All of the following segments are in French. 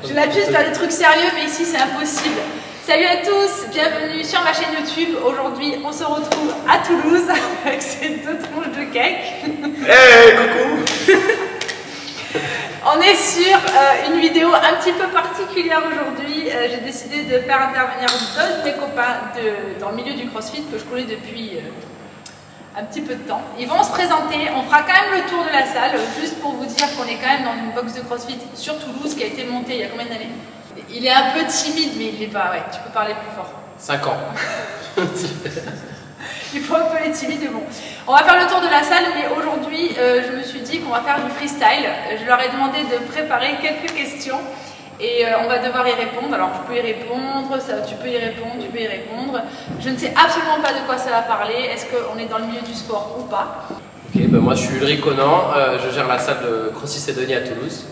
J'ai l'habitude de faire des trucs sérieux, mais ici c'est impossible. Salut à tous, bienvenue sur ma chaîne YouTube. Aujourd'hui, on se retrouve à Toulouse avec ces deux tronches de cake. Hey, coucou. On est sur une vidéo un petit peu particulière aujourd'hui. J'ai décidé de faire intervenir deux de mes copains dans le milieu du CrossFit que je connais depuis un petit peu de temps. Ils vont se présenter, on fera quand même le tour de la salle, juste pour vous dire qu'on est quand même dans une box de CrossFit sur Toulouse qui a été montée il y a combien d'années? Il est un peu timide, mais il n'est pas, ouais, tu peux parler plus fort. 5 ans. Il faut un peu les timides, mais bon. On va faire le tour de la salle, mais aujourd'hui, je me suis dit qu'on va faire du freestyle. Je leur ai demandé de préparer quelques questions et on va devoir y répondre. Alors, je peux y répondre, tu peux y répondre, tu peux y répondre. Je ne sais absolument pas de quoi ça va parler. Est-ce qu'on est dans le milieu du sport ou pas? Ok, ben moi je suis Ulrich Conan, je gère la salle de CrossFit Saint-Denis à Toulouse.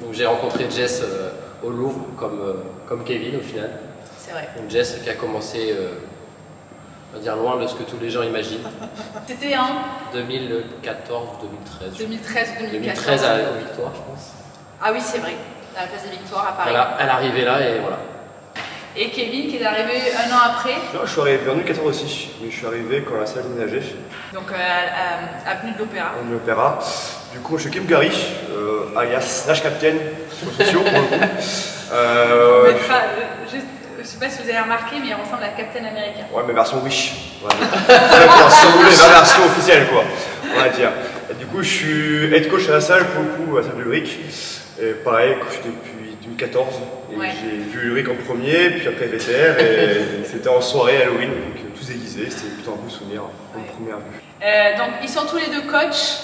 Donc j'ai rencontré Jess au Louvre, comme Kevin au final. C'est vrai. Donc Jess qui a commencé, on va dire loin de ce que tous les gens imaginent. C'était en 2014 ou 2013. 2013 ou 2014. 2013 à la Victoire, je pense. Ah oui, c'est vrai, à la place des Victoires à Paris. Voilà, elle est arrivée là et voilà. Et Kevin qui est arrivé un an après. Je suis arrivé en 2014 aussi, mais je suis arrivé quand la salle déménageait. Donc avenue de l'Opéra. En l'Opéra. Du coup, je suis Kim Gary, alias Nash Captain, sur les sociaux pour le coup. Je sais pas si vous avez remarqué, mais il ressemble à Captain America. Ouais, mais version Wish. Ouais. Si vous voulez, ma version officielle, quoi. On va dire. Et du coup, je suis head coach à la salle, pour le coup, à la salle de Ulrich. Et pareil, coach depuis 2014. Et ouais. J'ai vu Ulrich en premier, puis après VTR, et c'était en soirée Halloween, donc tous déguisés. C'était plutôt un beau souvenir, en première vue. Donc, ils sont tous les deux coachs,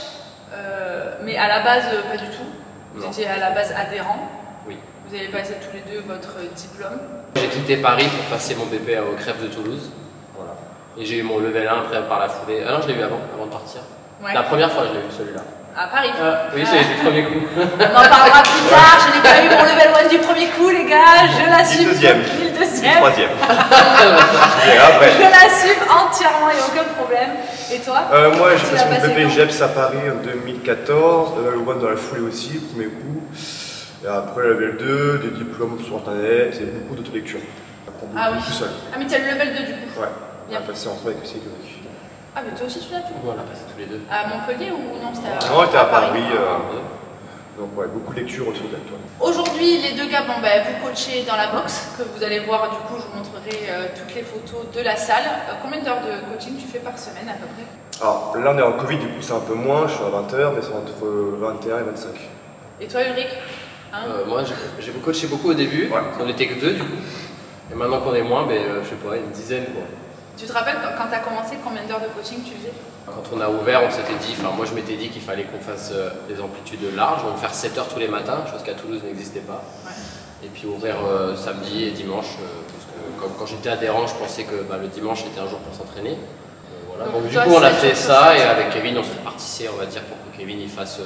mais à la base, pas du tout. Vous étiez à la base adhérents. Oui. Vous avez passé tous les deux votre diplôme. J'ai quitté Paris pour passer mon BP au Crêpes de Toulouse. Voilà. Et j'ai eu mon level 1 après par la foulée. Ah non, je l'ai eu avant de partir. Ouais. La première fois, je l'ai eu celui-là. À Paris. Oui, c'est du premier coup. On en parlera plus tard. Je n'ai pas eu mon level 1 du premier coup, les gars. Je l'assume. Le deuxième. Le deuxième. Le troisième. Je l'assume entièrement, il n'y a aucun problème. Et toi? Moi, j'ai passé mon BP GEPS à Paris en 2014. Le one dans la foulée aussi, premier coup. Et après, level 2, des diplômes sur internet et beaucoup d'autres lectures. Ah oui. Tout seul. Ah, mais tu as le level 2 du coup? Ouais. Bien. On a passé entre avec aussi. Ah, mais toi aussi tu l'as tout? On l'a passé tous les deux. À Montpellier ou non? C'était Non, c'était à Paris. Donc, ouais, beaucoup de lectures autour de toi. Aujourd'hui, les deux gars, vous coachez dans la box, que vous allez voir, du coup, je vous montrerai toutes les photos de la salle. Combien d'heures de coaching tu fais par semaine à peu près? Alors, là, on est en Covid, du coup, c'est un peu moins. Je suis à 20 h, mais c'est entre 21 et 25. Et toi, Ulrich? Moi, j'ai coaché beaucoup au début. Ouais. On n'était que deux, du coup. Et maintenant qu'on est moins, je sais pas, une dizaine, quoi. Tu te rappelles quand tu as commencé, combien d'heures de coaching tu faisais? Quand on a ouvert, on s'était dit, moi je m'étais dit qu'il fallait qu'on fasse des amplitudes larges, donc faire 7 heures tous les matins, chose qu'à Toulouse n'existait pas. Ouais. Et puis ouvrir samedi et dimanche, parce que quand j'étais adhérent, je pensais que le dimanche était un jour pour s'entraîner. Voilà. Donc du coup on a fait ça, et avec Kevin on se répartissait, on va dire, pour que Kevin il fasse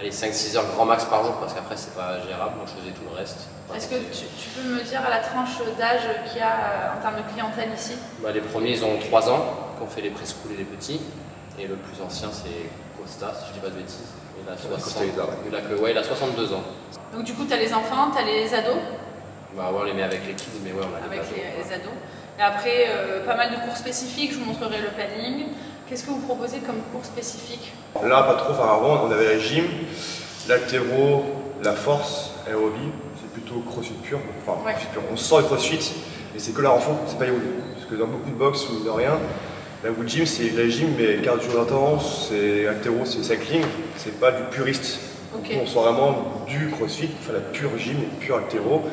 5-6 heures grand max par jour, parce qu'après c'est pas gérable, moi je faisais tout le reste. Est-ce que tu peux me dire à la tranche d'âge qu'il y a en termes de clientèle ici? Les premiers ils ont 3 ans, qu'on fait les preschool et les petits, et le plus ancien c'est Costa, si je dis pas de bêtises. Il a 62 ans. Donc du coup tu as les enfants, tu as les ados? On les met avec les kids, mais ouais on a avec les ados. Et après pas mal de cours spécifiques, je vous montrerai le planning. Qu'est-ce que vous proposez comme cours spécifique? Là, pas trop. Avant, on avait la gym, l'haltéro, la force, aérobie. C'est plutôt crossfit pur. Enfin, ouais. Crossfit pur. On sort du crossfit, mais c'est que la renfort, c'est pas yoga. Parce que dans beaucoup de box, ou de rien, la gym, c'est la gym, mais cardio intense, c'est haltéro, c'est cycling, c'est pas du puriste. Okay. Donc, on sort vraiment du crossfit, enfin la pure gym, pure haltéro.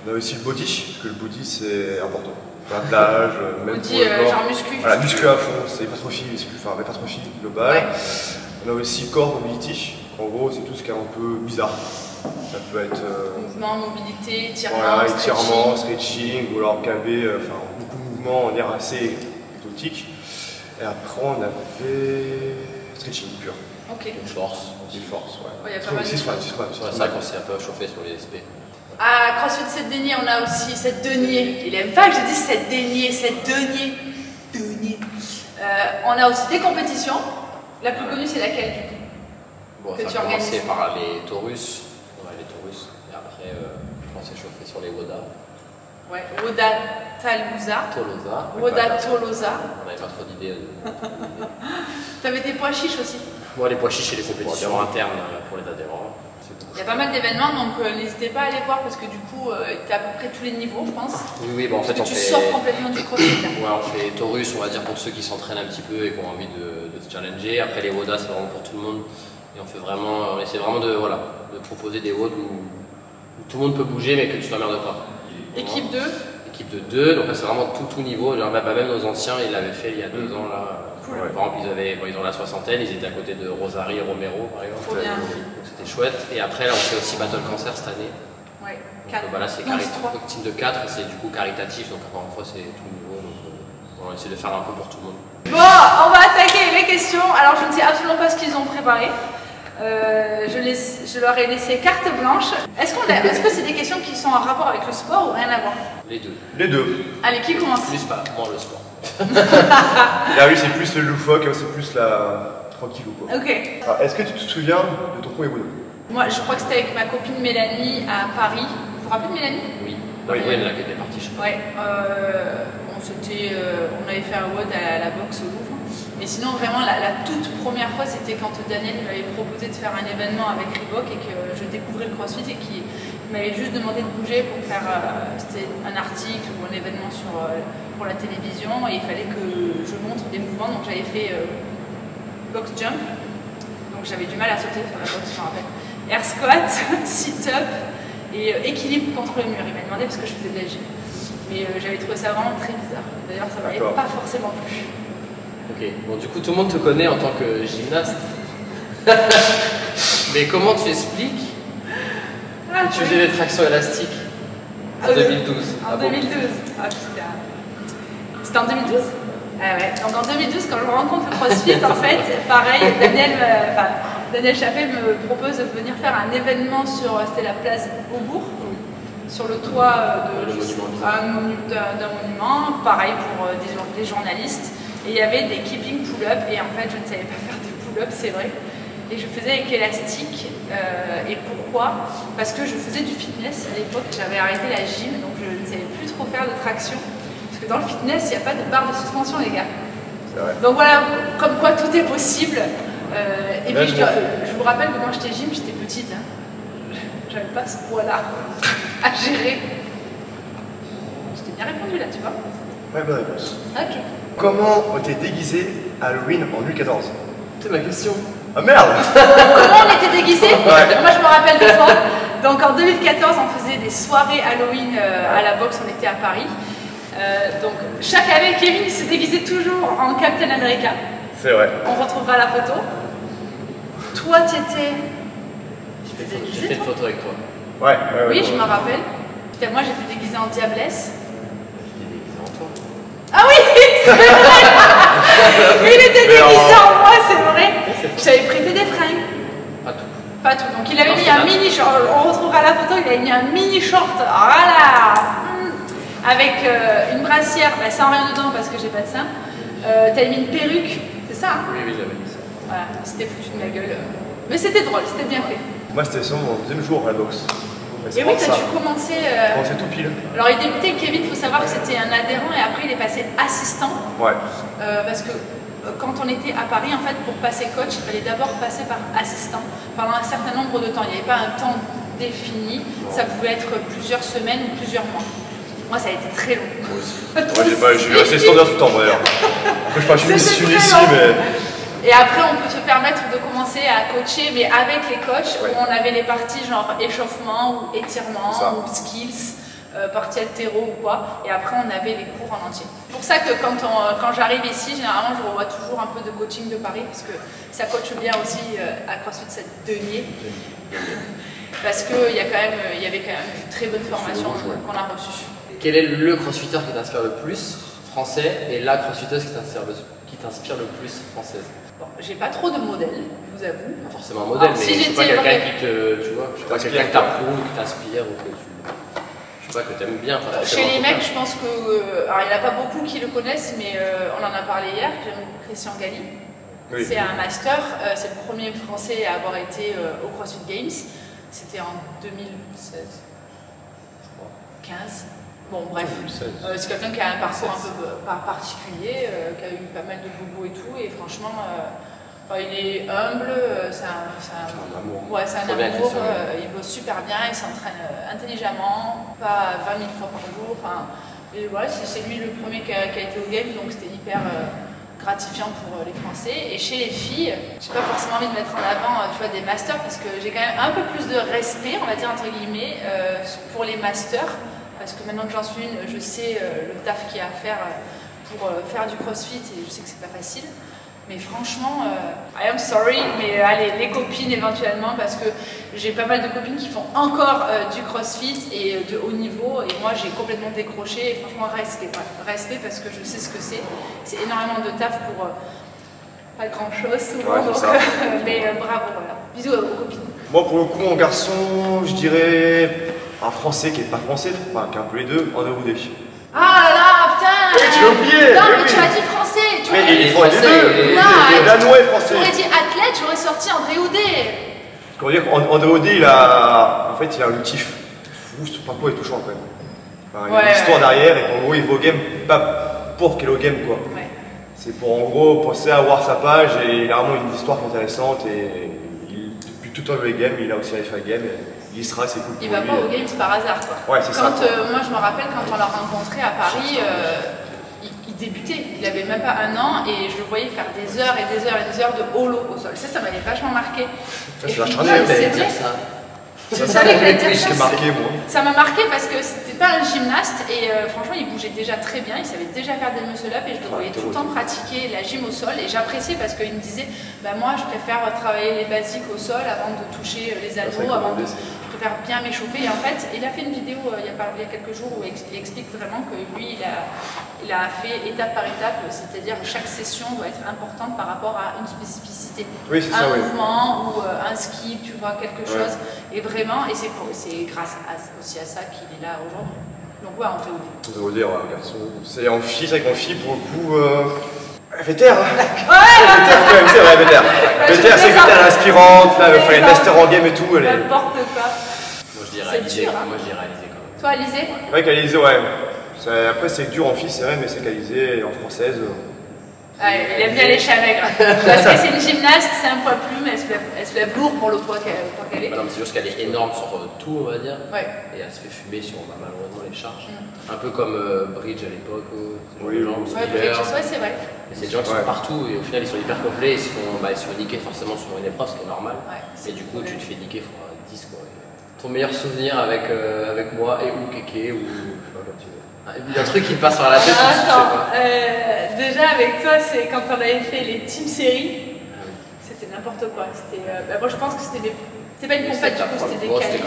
On a aussi le body, parce que le body, c'est important. La plage, même pour le corps. Genre muscu. Voilà, muscu à fond, c'est hypertrophie, hypertrophie globale. Ouais. On a aussi corps mobility. En gros, c'est tout ce qui est un peu bizarre. Ça peut être mouvement, mobilité, étirement, voilà, étirement, stretching, ou alors KB, beaucoup de mouvements en air assez exotique. Et après, on a fait stretching pur. Ok. Une force. Une force, ouais. Il y a pas mal de c'est ça qu'on s'est un peu chauffé sur les SP. À CrossFit Saint-Denis, on a aussi cette denier. Il aime pas que je dise cette denier, cette denier. On a aussi des compétitions. La plus connue, c'est laquelle du coup? Ça a commencé par les Taurus. Ouais, les Taurus. Et après, On s'est chauffé sur les Woda. Ouais, Woda Tolosa. Woda Tolosa. On n'avait pas trop d'idées. T'avais des pois chiches aussi. Moi, les pois chiches et les compétitions internes pour les adhérents. Il y a pas mal d'événements, donc n'hésitez pas à aller voir parce que du coup, tu as à peu près tous les niveaux, je pense. Oui, en fait, tu sors complètement du crossfit. Ouais, on fait Taurus, on va dire, pour ceux qui s'entraînent un petit peu et qui ont envie de se challenger. Après, les WODA, c'est vraiment pour tout le monde. Et on essaie vraiment de proposer des WOD où tout le monde peut bouger, mais que tu t'emmerdes pas. Équipe 2. Équipe de 2, donc là, c'est vraiment tout niveau. Genre, même nos anciens, ils l'avaient fait il y a 2 ans. Là. Cool. Par exemple, ils ont la soixantaine, ils étaient à côté de Rosary et Romero, par exemple. Trop bien. Donc c'était chouette. Et après, là, on fait aussi Battle Cancer cette année. Ouais, 4. Là, c'est team de 4 et c'est du coup caritatif, donc encore une fois, c'est tout niveau. Donc, on va essayer de faire un peu pour tout le monde. Bon, on va attaquer les questions. Alors, je ne sais absolument pas ce qu'ils ont préparé. Je leur ai laissé carte blanche. Est-ce que c'est des questions qui sont en rapport avec le sport ou rien à voir? Les deux. Les deux. Allez, qui commence? Plus pas, moi le sport. Là, oui, c'est plus le loufoque, c'est plus la tranquille ou quoi. Ok. Est-ce que tu te souviens de ton premier WOD? Moi, je crois que c'était avec ma copine Mélanie à Paris. Vous vous rappelez de Mélanie? Oui. Oui, là, qui était partie, je crois. Ouais. On avait fait un WOD à la boxe au Louvre. Mais sinon, vraiment, la toute première fois, c'était quand Daniel m'avait proposé de faire un événement avec Reebok et que je découvrais le CrossFit et qu'il m'avait juste demandé de bouger pour faire c'était un article ou un événement pour la télévision et il fallait que je montre des mouvements. Donc j'avais fait box jump, donc j'avais du mal à sauter sur la boxe, je me rappelle. Air squat, sit-up et équilibre contre le mur. Il m'a demandé parce que je faisais de la gym. Mais j'avais trouvé ça vraiment très bizarre. D'ailleurs, ça m'avait pas forcément plu. Ok, bon du coup tout le monde te connaît en tant que gymnaste. Mais comment tu expliques que tu faisais des tractions élastiques en 2012? En 2012. Ah putain. C'était en 2012? Ah ouais. Donc en 2012, quand je rencontre le CrossFit, en fait, pareil, Daniel Chappé me propose de venir faire un événement c'était la place Beaubourg, sur le toit d'un monument, pareil pour des journalistes. Et il y avait des keeping pull-up et en fait je ne savais pas faire des pull-up, c'est vrai. Et je faisais avec élastique. Et pourquoi? Parce que je faisais du fitness à l'époque, j'avais arrêté la gym, donc je ne savais plus trop faire de traction. Parce que dans le fitness, il n'y a pas de barre de suspension, les gars. Donc voilà, comme quoi tout est possible. Et puis je vous rappelle que quand j'étais gym, j'étais petite. Hein. J'avais pas ce poids-là à gérer. Je t'ai bien répondu là, tu vois? Ouais, bonne réponse. Ok. Comment on était déguisé à Halloween en 2014? C'est ma question. Ah merde! Comment on était déguisés? Ouais. Moi je me rappelle de fois. Donc en 2014 on faisait des soirées Halloween à la boxe, on était à Paris. Donc chaque année Kevin se déguisait toujours en Captain America. C'est vrai. On retrouvera la photo. Toi tu étais... J'ai fait une photo avec toi. Ouais. Oui, je me rappelle. Moi j'étais déguisée en diablesse. J'étais déguisé en toi. Ah oui, c'est vrai. Il était déguisé en moi, c'est vrai. J'avais prêté des fringues. Pas tout. Pas tout. Donc il avait mis un mini short. On retrouvera la photo. Il avait mis un mini short. Voilà. Avec une brassière, sans rien dedans parce que j'ai pas de sein. T'avais mis une perruque, c'est ça? Oui, j'avais mis ça. Voilà, c'était foutu de ma gueule. Mais c'était drôle, c'était bien fait. Moi, c'était sur mon deuxième jour à la boxe. Et oui, t'as dû commencer. On fait tout pile. Alors, il débutait, Kevin, il faut savoir que c'était un adhérent et après, il est passé assistant. Ouais. Parce que quand on était à Paris, en fait, pour passer coach, il fallait d'abord passer par assistant pendant un certain nombre de temps. Il n'y avait pas un temps défini, ça pouvait être plusieurs semaines ou plusieurs mois. Moi, ça a été très long. Moi aussi. Ouais, j'ai eu assez standard tout le temps, d'ailleurs. Après, je suis venu ici, mais. Et après, on peut se permettre de commencer à coacher, mais avec les coachs, où on avait les parties genre échauffement ou étirement ou skills, partie altéro ou quoi. Et après, on avait les cours en entier. C'est pour ça que quand j'arrive ici, généralement, je revois toujours un peu de coaching de Paris, parce que ça coache bien aussi à CrossFit cette denier. Parce qu'il y avait quand même une très bonne formation qu'on a reçue. Quel est le crossfitter qui t'inspire le plus français et la crossfiteuse qui t'inspire le plus française? Bon, j'ai pas trop de modèles, je vous avoue. Pas forcément un modèle, mais si c'est pas quelqu'un qui te, tu vois, je sais pas, quelqu'un que t'approuve, qui t'inspire ou que tu, je sais pas, que t'aimes bien. Chez les mecs, je pense que, alors il n'y en a pas beaucoup qui le connaissent, mais on en a parlé hier. J'aime Christian Galli. Oui. C'est un master, c'est le premier français à avoir été au CrossFit Games. C'était en 2016. 15. Bon, bref, c'est quelqu'un qui a un parcours un peu particulier, qui a eu pas mal de bobos et tout, et franchement, il est humble, c'est un amour, il bosse super bien, il s'entraîne intelligemment, pas 20 000 fois par jour, et voilà, c'est lui le premier qui a été au game, donc c'était hyper gratifiant pour les Français. Et chez les filles, j'ai pas forcément envie de mettre en avant tu vois, des masters, parce que j'ai quand même un peu plus de respect, on va dire entre guillemets, pour les masters. Parce que maintenant que j'en suis une, je sais le taf qu'il y a à faire pour faire du crossfit et je sais que c'est pas facile. Mais franchement, I am sorry, mais allez, les copines éventuellement, parce que j'ai pas mal de copines qui font encore du crossfit et de haut niveau, et moi j'ai complètement décroché, et franchement respect parce que je sais ce que c'est. C'est énormément de taf pour pas grand chose souvent, donc, mais bravo, voilà. Bisous aux copines. Moi pour le coup, en garçon, je dirais un français qui est pas français, enfin qui est un peu les deux, en EOD. Ah là là, putain! Tu l'as oublié! Non, mais tu as dit français! Mais il est français! Non, danois et français! Tu aurais dit athlète, j'aurais sorti André Houdet! Comment dire qu'en EOD, il a un outil fou, son parcours est touchant quand même. Enfin, il y a une histoire derrière et qu'en gros, il va au game, pas pour qu'il est au game quoi. Ouais. C'est pour en gros penser à voir sa page et il a vraiment une histoire intéressante et depuis tout le temps le game, il a aussi allé faire le game. Il sera, c'est cool. Il va pas au Games par hasard quoi. Ouais, c'est ça. Moi je me rappelle quand on l'a rencontré à Paris, il débutait, il avait même pas 1 an et je le voyais faire des heures et des heures et des heures de holo au sol. Ça m'avait vachement marqué. C'est vachement bien. Je savais que j'allais dire ça. Marqué, moi. Ça m'a marqué parce que c'était pas un gymnaste et franchement il bougeait déjà très bien, il savait déjà faire des muscle-up et je le voyais tout le temps pratiquer la gym au sol et j'appréciais parce qu'il me disait bah moi je préfère travailler les basiques au sol avant de toucher les anneaux, je préfère bien m'échauffer et en fait il a fait une vidéo il y a quelques jours où il explique vraiment que lui il a fait étape par étape, c'est-à-dire chaque session doit être importante par rapport à une spécificité, un mouvement ou un skip, tu vois, quelque chose et vraiment, et c'est grâce aussi à ça qu'il est là aujourd'hui. Donc ouais, en théorie. En garçon. C'est en fille, c'est vrai qu'en fille, pour le coup, vétère. Vétère, secrétaire inspirante, là, elle fait les masters en game et tout. N'importe quoi. Moi je dirais Alizé quand même. Toi, Alizé? C'est vrai qu'Alizé, ouais. Après, c'est dur en fille, c'est vrai, mais c'est qu'Alizé en française. Il aime bien les chats maigres. Parce que c'est une gymnaste, c'est un poids plume, elle se lève lourd pour le poids qu'elle est. Non, c'est juste qu'elle est énorme sur tout, on va dire. Ouais. Et elle se fait fumer sur malheureusement les charges. Un peu comme Bridge à l'époque, Bridge, c'est vrai. Et c'est des gens qui sont partout et au final ils sont hyper complets, ils se font niquer forcément sur une épreuve, ce qui est normal. Et du coup, tu te fais niquer fois 10 quoi. Ton meilleur souvenir avec moi et ou Kéké ou je sais pas comme tu veux. Il y a un truc qui me passe par la tête. Attends, déjà avec toi, c'est quand on avait fait les team séries, c'était n'importe quoi. Moi je pense que c'était pas une compète, du coup c'était des qualifs.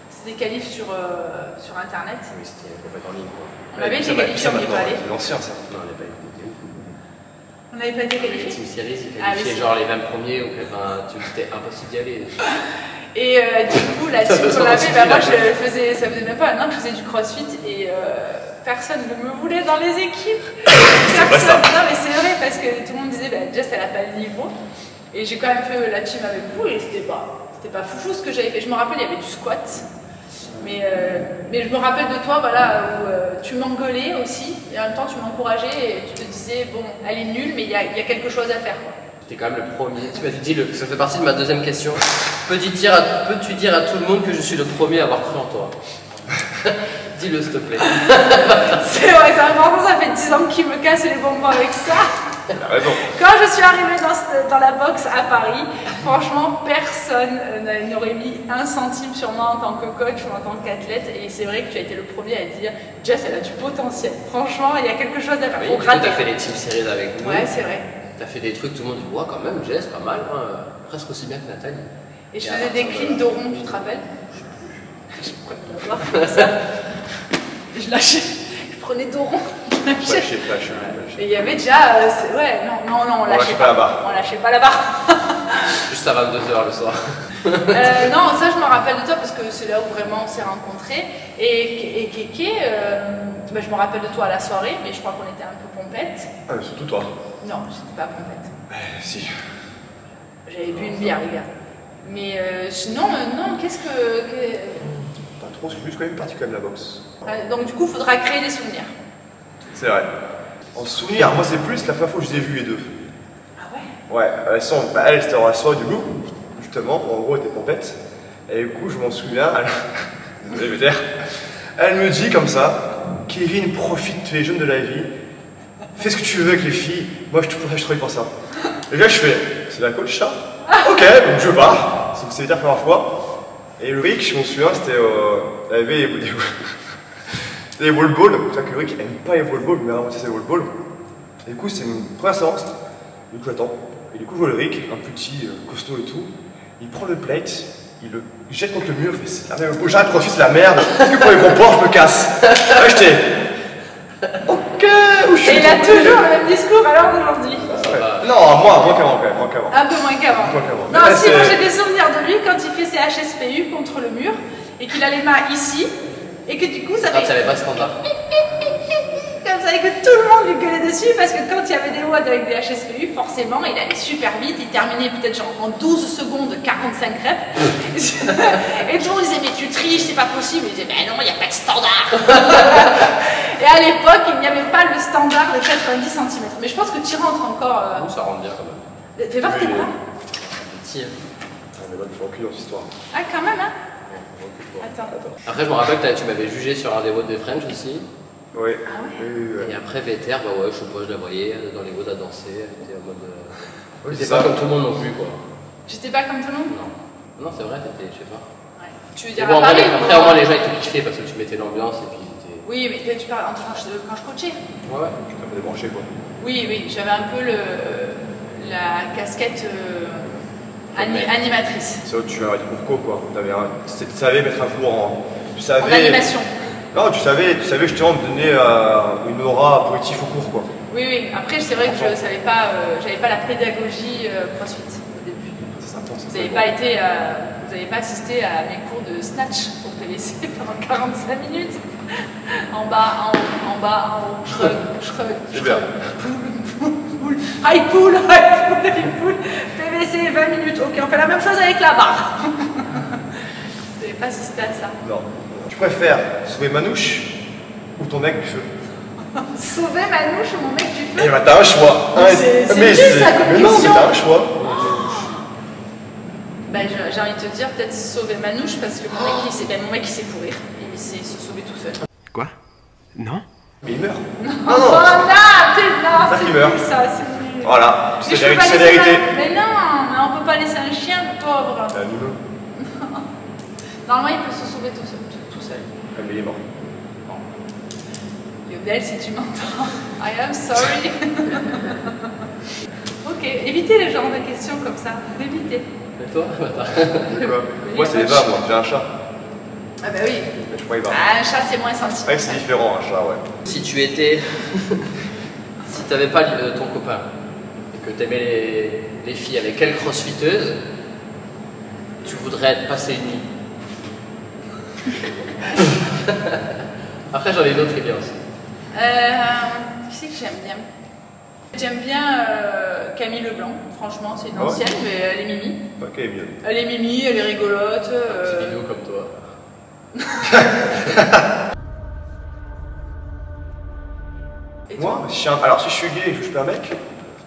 C'était des qualifs sur internet. Oui, c'était une compète en ligne. On avait été qualifiés, on n'y est pas allé. C'est l'ancien ça. Non, on n'avait pas été. On n'avait pas été qualifiés. Les team séries, ils qualifiaient genre les 20 premiers, c'était impossible d'y aller. Et du coup, la team qu'on avait, moi ça faisait même pas un an que je faisais du crossfit et personne ne me voulait dans les équipes. Personne. Non mais c'est vrai parce que tout le monde disait Jess elle a pas le niveau. Et j'ai quand même fait la team avec vous et c'était pas foufou ce que j'avais fait. Je me rappelle, il y avait du squat. Mais je me rappelle de toi, voilà, où tu m'engueulais aussi et en même temps tu m'encourageais et tu te disais bon, elle est nulle mais il y a quelque chose à faire quoi. T'es quand même le premier, tu m'as dit ça fait partie de ma deuxième question. Peux-tu dire à tout le monde que je suis le premier à avoir cru en toi? Dis-le s'il te plaît. C'est vrai, c'est important, ça fait 10 ans qu'il me casse les bonbons avec ça. Quand je suis arrivée dans la boxe à Paris, franchement, personne n'aurait mis 1 centime sur moi en tant que coach ou en tant qu'athlète. Et c'est vrai que tu as été le premier à dire Jess, elle a du potentiel. Franchement, il y a quelque chose à faire. Oui, tu as fait les team series avec nous. Ouais, c'est vrai. Tu as fait des trucs, tout le monde dit ouais, quand même, Jess, pas mal, hein, presque aussi bien que Nathalie. Et je faisais des cleans de rond, tu te rappelles? Je pourrais pas voir comme ça. Je lâchais, je prenais dos rond. Et il y avait déjà. On lâchait pas la barre. On lâchait pas la barre. Juste à 22h le soir. Non, ça je me rappelle de toi parce que c'est là où vraiment on s'est rencontrés. Et Kéké, je me rappelle de toi à la soirée, mais je crois qu'on était un peu pompette. Ah, surtout toi. Non, j'étais pas pompette. Si. J'avais bu une bière, les gars. Mais sinon, non, qu'est-ce que. Pas trop. trop, c'est juste quand même une partie quand même la boxe. Donc du coup, il faudra créer des souvenirs. C'est vrai. En souvenir, moi c'est plus la première fois que je les ai vus les deux. Ah ouais? Ouais, elle c'était en la soirée du Louvre, justement, en gros elle était pompette. Et du coup, je m'en souviens, désolé, je vais taire. Elle me dit comme ça, Kevin, profite, tu es jeune de la vie, fais ce que tu veux avec les filles, moi je travaille pour ça. Et là je fais, c'est la coach ça? Ok, donc je pars, c'était la première fois. Et Ulrich, je m'en souviens, c'était, elle avait des wall balls, c'est vrai que Ulrich aime pas les wall balls, mais vraiment c'est les wall balls. Et du coup, c'est une première séance, du coup j'attends. Et du coup, je vois Ulrich, un petit costaud et tout, il prend le plate, il le jette contre le mur, il fait c'est la merde, j'arrête profite, c'est la merde, parce que pour les gros porcs, je me casse. Là j'étais. Ok, où je suis. Et il a toujours le même discours à l'heure d'aujourd'hui. Non, moins qu'avant quand même, moins qu'avant. Un peu moins qu'avant. Non, si, moi j'ai des souvenirs de lui quand il fait ses HSPU contre le mur et qu'il a les mains ici et que du coup ça fait. Quand tu savais pas ce standard. Comme ça et que tout le monde lui gueulait dessus parce que quand il y avait des WOD avec des HSPU, forcément il allait super vite, il terminait peut-être genre en 12 secondes 45 reps. Et tout le monde disait mais tu triches, c'est pas possible. Il disait ben non, il n'y a pas de standard. Et à l'époque, il n'y avait pas le standard de 90 cm. Mais je pense que tu rentres encore. Ça rentre bien quand même. Fais voir tes bras. Petit. Ah, mais là, je fais aucune dans cette histoire. Ah, quand même, hein. Attends. Après, je me rappelle que tu m'avais jugé sur un des WOD de French aussi. Oui. Ah ouais. Oui. Et après, VTR, bah ouais, je sais pas, je la voyais dans les WOD à danser. Elle était en mode. Oui, C'était c'est pas ça. comme tout le monde non plus, quoi. J'étais pas comme tout le monde. Non. Non, c'est vrai, t'étais, je sais pas. Ouais. Tu veux dire Bon, à Paris après, au moins, les gens ils te kiffaient parce que tu mettais l'ambiance et puis t'étais. Oui, mais tu parles quand je coachais. Ouais. Je t'ai pas débranché quoi. Oui, j'avais un peu la casquette animatrice. C'est où tu avais du cours quoi. Tu savais mettre un cours en. Tu savais. En animation. Non, tu savais justement donner une aura positive au cours quoi. Oui. Après, c'est vrai que je savais pas, j'avais pas la pédagogie CrossFit au début. C'est sympa, Vous n'avez pas assisté à mes cours de snatch au PVC pendant 45 minutes. En bas, en haut, en bas, en haut, shrug. Pull, high pull, PVC 20 minutes. Ok, on fait la même chose avec la barre. Vous n'avez pas assisté à ça. Non. Tu préfères sauver Manouche ou ton mec du feu? Sauver Manouche ou mon mec du feu? Eh ben t'as un choix. C'est nul ça comme mais non, mais question. t'as un choix. Bah, j'ai envie de te dire peut-être sauver Manouche parce que mon mec il sait courir. Il sait se sauver tout seul. Quoi? Non? Mais il meurt. Oh non, Ça qui meurt. ça, c'est nul. Voilà, Mais c'est je peux pas la laisser vérité. mais non, on peut pas laisser un chien, le pauvre. C'est un humain. Normalement, il peut se sauver tout seul. Ah, mais il est mort. Yodel, si tu m'entends, I am sorry. Ok, évitez le genre de questions comme ça. Évitez. Et toi? Attends. Quoi? Moi c'est les bas, moi, j'ai un chat. Ah bah oui. Je crois qu'il va. Ah, un chat, c'est moins C'est vrai sentimental. que c'est différent, un chat, ouais. Si tu étais. Si t'avais pas ton copain et que t'aimais les filles avec quelle crossfiteuse tu voudrais passer une nuit? Après, j'en ai une autre qui est bien aussi. Qui c'est que j'aime bien? J'aime bien Camille Leblanc, franchement, c'est une Ah ouais? ancienne, mais elle est mimi. Ok, mieux. Elle est mimi, elle est rigolote. Petite vidéo comme toi. Et Moi, toi? si je suis alors si je suis gay et que je suis un mec,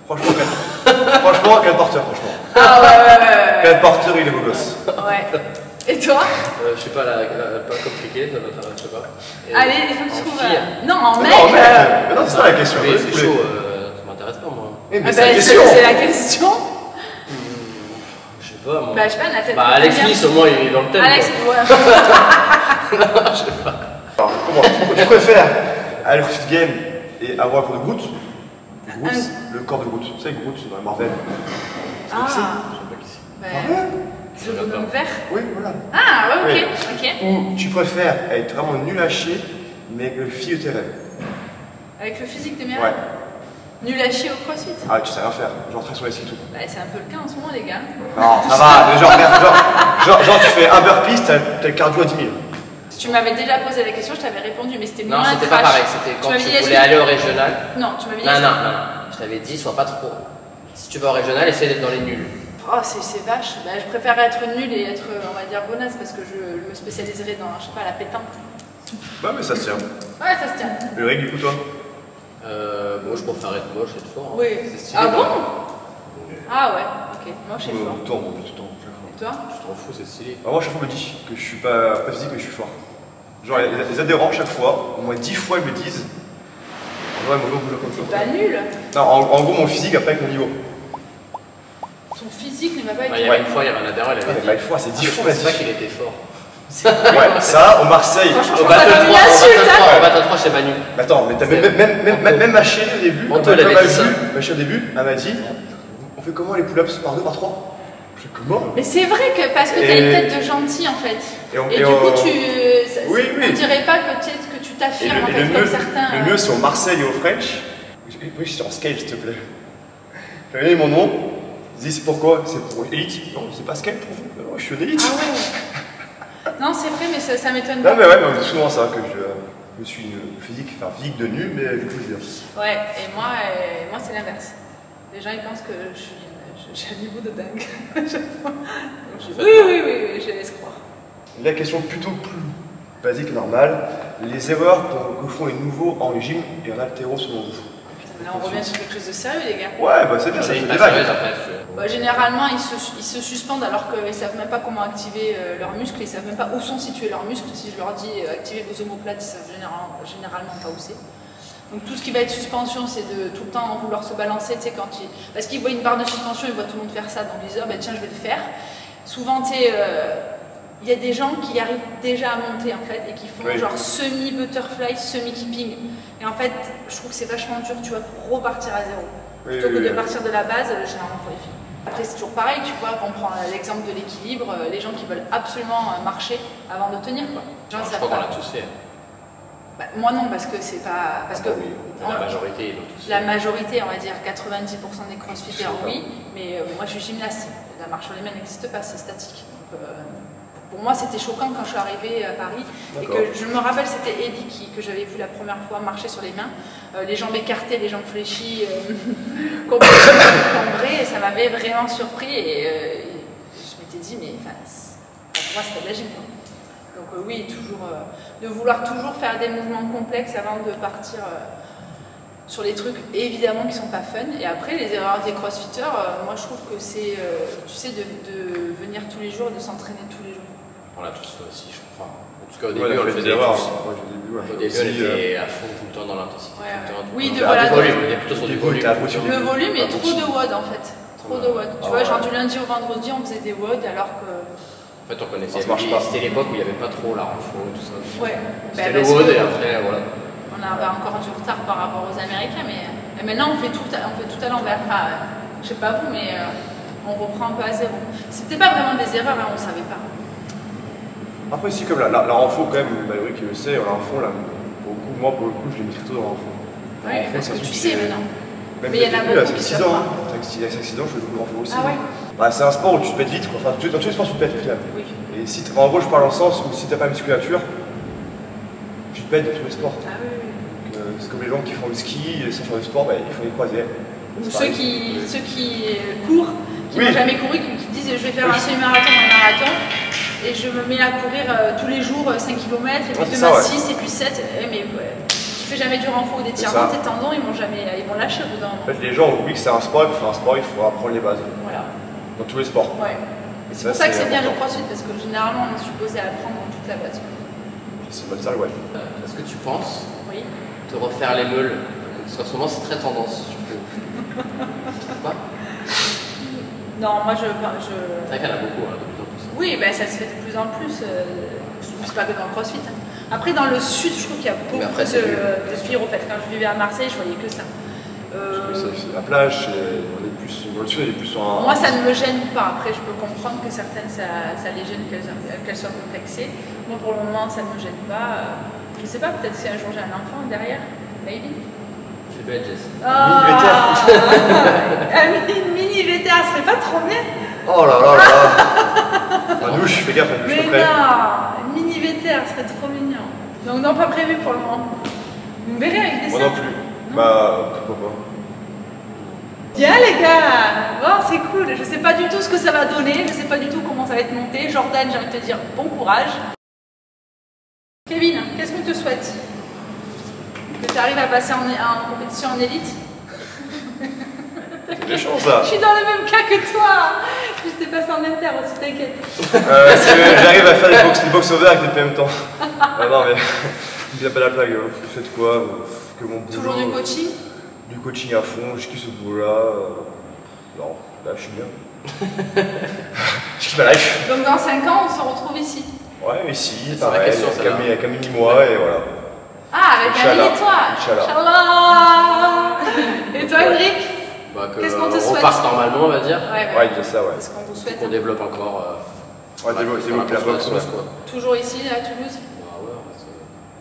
franchement, Kyle Porter, franchement. Ah ouais. Kyle Porter, il est beau gosse. Ouais. Et toi? Je sais pas, pas compliqué, je sais pas. Et Allez, il faut que tu en trouves. fille. Non, en mec. Non, mec, mais non, c'est ça la question. Oui, Ouais, c'est vous chaud, voulez- ça m'intéresse pas moi. Eh, mais Ah c'est la bah, question. c'est la question. Je sais pas moi. Bah, je sais pas, la tête. Bah, Alex Smith au moins il est dans le thème. Alex, quoi. ouais. Non, je sais pas. Alors, comment tu préfères aller au Squid Game et avoir le corps de Groot? Le corps de Groot. Tu sais, Groot dans Marvel. Ah. Je sais pas qui c'est. Bah, c'est le bonhomme vert. Oui, voilà. Ah, ouais, ok. Oui. Ok. Ou tu préfères être vraiment nul à chier, mais avec le fille de tes rêves? Avec le physique de mes Ouais. rêves. Nul à chier au crossfit. Ah, tu sais rien faire. Genre très sur les sites tout. Bah, c'est un peu le cas en ce moment, les gars. Non, ça va. Mais genre, tu fais un burpee, t'as le cardio à 10 000. Si tu m'avais déjà posé la question, je t'avais répondu, mais c'était Non, moins c'était pas trash. pareil, c'était quand m'avais tu dit, est-ce voulais que- aller au régional. Non, tu m'avais dit. Non, non, non, non. Je t'avais dit, sois pas trop. Si tu vas au régional, essaie d'être dans les nuls. Oh, c'est vache. Bah, je préfère être nulle et être, on va dire, bonasse parce que je me spécialiserai dans, je sais pas, la pétanque. Bah, mais ça se tient. Ouais, ça se tient. Le règle, du coup, toi? Moi, je préfère être moche et être fort. Hein. Oui. C'est stylé, Ah bon? Ouais. Ah ouais, ok. Moche et fort. Tout le temps, tout le temps. Et toi? Je t'en fous, c'est stylé. Moi, chaque fois, on me dit que je suis pas physique, mais je suis fort. Genre, les adhérents, chaque fois, au moins 10 fois, ils me disent. Ouais, mon bouge comme C'est ça. pas nul. Non, en gros, mon physique, après, avec mon niveau. Son physique ne va pas être. Il y avait une fois, il y avait un adhérent, il avait dit. Pas une fois, c'est 10 fois. C'est pas qu'il était fort. Ouais, ça, au Marseille. Au Battle 3, au Battle 3 chez Manu. Mais attends, mais t'as même ma chérie au début, On te l'avait dit ça. ma chérie au début, elle m'a dit, on fait comment les pull-ups par 2, par 3? Je fais comment? Mais c'est vrai que parce que t'as une tête de gentil en fait. Et du coup, on dirait pas que tu t'affirmes en fait comme certains. Le mieux, c'est au Marseille et au French. Oui, je suis en scale, s'il te plaît. J'avais mis mon nom. Ils disent, c'est pourquoi? C'est pour élite. Non, c'est pas scale pour vous. Non, je suis une élite. Ah ouais. Non, c'est vrai, mais ça m'étonne pas. Non, mais ouais, c'est souvent ça que je suis une physique de nul, mais du coup, je veux dire. Ouais, et moi c'est l'inverse. Les gens ils pensent que j'ai un niveau de dingue. Oui, je laisse croire. La question plutôt plus basique et normale, les erreurs que font les nouveaux en régime et en haltéro selon vous? Là on revient sur quelque chose de sérieux les gars. Ouais, bah c'est bien, ça fait des vagues. Bah, généralement ils se suspendent alors qu'ils ne savent même pas comment activer leurs muscles, ils ne savent même pas où sont situés leurs muscles. Si je leur dis activez vos omoplates, ils savent généralement pas où c'est. Donc tout ce qui va être suspension, c'est de tout le temps vouloir se balancer, tu sais, parce qu'ils voient une barre de suspension, ils voient tout le monde faire ça, donc ils disent, oh, ben, tiens, je vais le faire. Souvent, tu sais, il y a des gens qui arrivent déjà à monter, en fait, et qui font genre semi-butterfly, semi-keeping. Et en fait, je trouve que c'est vachement dur, tu vois, pour repartir à zéro. Plutôt que de partir de la base, généralement pour les filles. Après, c'est toujours pareil, tu vois, on prend l'exemple de l'équilibre, les gens qui veulent absolument marcher avant de tenir, quoi. Je crois qu'on l'a tous fait. Bah, moi non, parce que c'est pas. Parce que la majorité, ils l'ont tous fait. La majorité, on va dire 90% des crossfitters, oui, mais moi je suis gymnaste. La marche sur les mains n'existe pas, c'est statique. Donc, pour moi, c'était choquant quand je suis arrivée à Paris. Et que je me rappelle, c'était Eddie que j'avais vu la première fois marcher sur les mains, les jambes écartées, les jambes fléchies, complètement cambrées, et ça m'avait vraiment surpris. Et je m'étais dit, mais pour moi, c'était de la gym. Donc oui, toujours de vouloir toujours faire des mouvements complexes avant de partir sur les trucs évidemment qui sont pas fun. Et après les erreurs des crossfitters, moi je trouve que c'est tu sais de venir tous les jours et de s'entraîner tous les jours. On l'a tous fait aussi, je crois. En tout cas au début on le faisait tous. Au début on était à fond tout le temps dans l'intensité. Oui, voilà. On était plutôt sur du volume. Le volume et trop de WOD en fait. Trop de WOD. Tu vois, genre du lundi au vendredi on faisait des WOD alors que. En fait, on connaissait. C'était l'époque où il n'y avait pas trop la renfo, tout ça. Ouais. C'était le WOD et après, voilà. On avait encore du retard par rapport aux Américains, mais maintenant on fait tout à l'envers. Enfin, je sais pas vous, mais on reprend un peu à zéro. C'était pas vraiment des erreurs, hein, on savait pas. Après, si, comme la renfo, quand même, malgré qu'il le sait, la renfo, là, moi, pour le coup, je l'ai mis très tôt dans la renfo. Oui, parce que tu sais maintenant. Même mais il y en a beaucoup qui savent pas. Avec 6 ans, je fais beaucoup de renfo aussi. Ah ouais. Bah, c'est un sport où tu te pètes vite, quoi. Enfin, dans tous les sports, tu te pètes au final. Oui. Et si en gros, je parle dans le sens où si t'as pas de musculature, tu te pètes dans tous les sports. Ah oui. C'est comme les gens qui font le ski et sans faire du sport, bah, ils font les croisières. Ou ceux qui courent, qui n'ont jamais couru, qui disent je vais faire un semi-marathon, un marathon, et je me mets à courir tous les jours 5 km, et puis demain 6, et puis 7. Mais tu fais jamais du renfort ou des tirements, tes tendons ils vont lâcher au bout d'un moment. En fait, les gens oublient que c'est un sport, et pour faire un sport, il faut apprendre les bases. Voilà. Dans tous les sports. Ouais. C'est pour ça que c'est bien le crossfit, parce que généralement on est supposé apprendre toute la base. C'est une bonne salle, ouais. Est-ce que tu penses te refaire les meules? Parce qu'en ce moment c'est très tendance. Pas non, moi je. C'est vrai qu'il y en a beaucoup, de plus en plus. Oui, ben, ça se fait de plus en plus. C'est pas que dans le crossfit. Hein. Après, dans le sud, je trouve qu'il y a beaucoup de filles. En fait, quand je vivais à Marseille, je voyais que ça. La plage, on est plus. Dans le sud, on est plus sur un. Moi, ça ne me gêne pas. Après, je peux comprendre que certaines, ça les gêne qu'elles soient complexées. Moi, pour le moment, ça ne me gêne pas. Je sais pas, peut-être si un jour j'ai un enfant derrière, maybe. C'est belle, Jess. Une mini VTA, serait pas trop bien? Oh là là là. La douche, fais gaffe, la douche après. Mais non, une mini VTA serait trop mignon. Donc non, pas prévu pour le moment. Vous me verrez avec des Moi non plus. Non. Bah, pourquoi pas. Bien les gars, bon c'est cool, je sais pas du tout ce que ça va donner, je sais pas du tout comment ça va être monté. Jordan, j'ai envie de te dire bon courage. Kevin, qu'est-ce qu'on te souhaite? Que tu arrives à passer en compétition en élite? C'est méchant ça. Je suis dans le même cas que toi. J'étais passé en inter aussi, t'inquiète. J'arrive à faire des box over avec les PM temps. Non mais, il a pas la blague, vous faites quoi? Que mon boulot, toujours du coaching? Du coaching à fond, je kiffe ce boulot-là. Non, là je suis bien. Je kiffe ma life. Donc dans 5 ans, on se retrouve ici. Ouais, ici, c'est pareil, avec un mini-mois et voilà. Ah, avec un mini-toi. Inch'Allah. Et toi, Ulrich? Qu'est-ce qu'on te souhaite? On repart normalement, on va dire. Ouais, il dit ça, ouais. Qu'est-ce qu'on vous souhaite? Qu'on développe encore. Développer la boxe, quoi. Toujours ici, à Toulouse?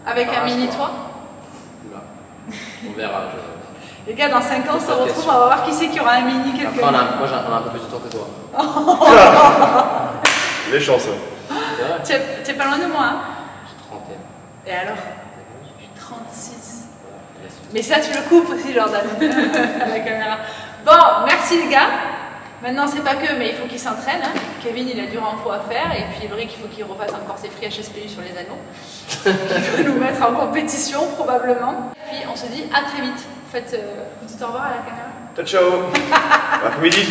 Ah ouais, avec un mini-toi? On verra. Les gars, dans 5 ans, on se retrouve, on va voir qui c'est qui aura un mini quelque part. Moi, j'en ai un peu plus de temps que toi. Les chances. Tu es pas loin de moi, hein? J'ai 31. Et alors? J'ai 36. Mais ça, tu le coupes aussi, Jordan, à la caméra. Bon, merci les gars. Maintenant, c'est pas que, mais il faut qu'il s'entraîne. Hein. Kevin, il a du renfort à faire. Et puis, Ulrich, il faut qu'il refasse encore ses free HSPU sur les anneaux. Il va nous mettre en compétition, probablement. Et puis, on se dit à très vite. Faites un petit au revoir à la caméra. Ciao, ciao. Bon après-midi.